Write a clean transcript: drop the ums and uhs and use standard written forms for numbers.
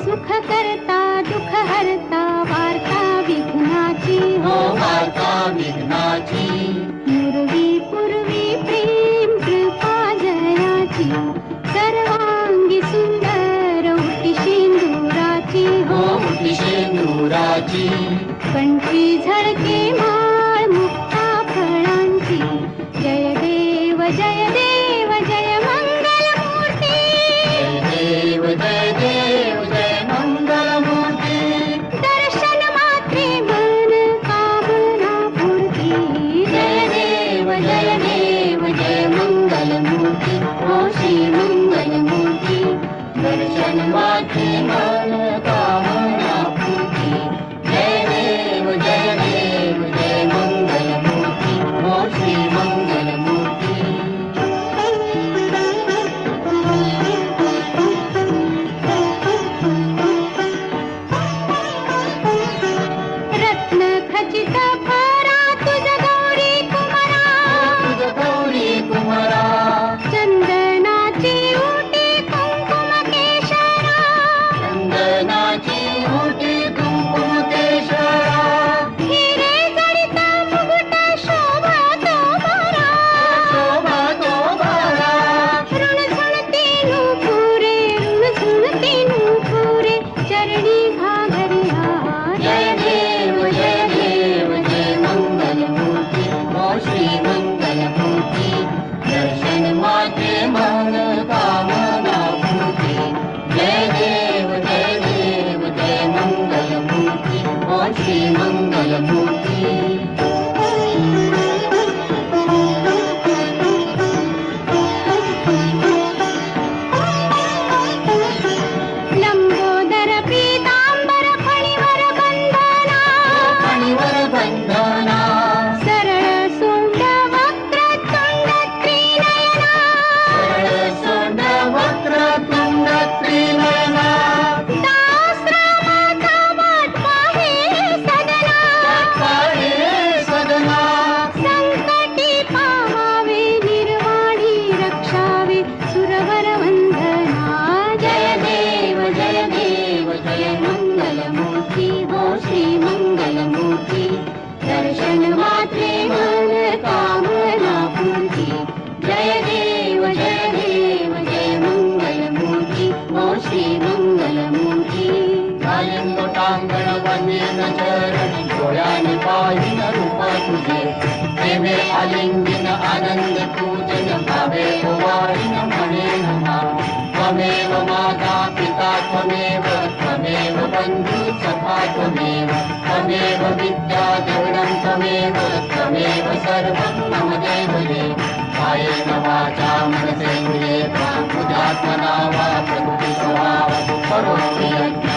सुख करता दुःख हरता वार्ता विघ्नाची हो वार्ता विघ्नाची पूर्वी पूर्वी प्रेम कृपा जयाची सर्वांगी सुंदर उटी शेंदुराची हो उटी शेंदुराची कंठी झळके माळ मुक्ता फळांची जय देव जय देव जय मंगल मूर्ती जय देव जय मंगल मूर्ती दर्शन मात्रे मन कामना पूर्ती जय देव जय मंगल मूर्ती हो श्री मंगल मूर्ती दर्शन मात्रे मन कामना पूर्ती जय देव जय मंगल मूर्ती हो श्री मंगल मूर्ती रत्न खचित फरा तुझ गौरी कुमारा तुझ गौरी कुमारा चंदनाची उटी कुंकुम केशरा चंदनाची उटी कुंकुम केशरा हिरे जडित मुकुट शोभा तो भरा शोभा तो भरा ऋणझुणती नूपुरे ऋणझुणती नूपुरे चरणी घागरिया जय देव जय मंगल मूर्ती हो श्री मंगल मूर्ती दर्शन मात्रे मन कामना पूर्ती जय देव जय मंगल मूर्ती हो श्री मंगल मूर्ती लंबोदर पीतांबर फणीवर बंधना फणीवर बंधना सरळ सोंड वक्रतुंड त्रिनयना सरळ सोंड वक्रतुंड त्रिनयना दासरामाचा वाट पाहे सदना पाहे सदना संकटी पावावे निर्वाणी रक्षावे सुरवर वंदना जय देव जय मंगल मूर्ती हो श्री मंगल मूर्ती दर्शन मात्रे मन कामना पूर्ती जय देव जय मंगल मूर्ती हो श्री मंगल मूर्ती कालिंद टांगण वनेन चरण डोळ्याने पाहिन रूप तुझे प्रेमे आलिंगन आनंद पूजन भावे ओवाळीन म्हणे नमा त्वमेव माता पिता त्वमेव बन्धु सखा त्वमेव विद्या द्रविणं त्वमेव सर्वं मम देवदेव कायेन वाचा मनसेन्द्रिये प्राणेनात्मना वा प्रकृतिस्वभावं करोमि यज्ञं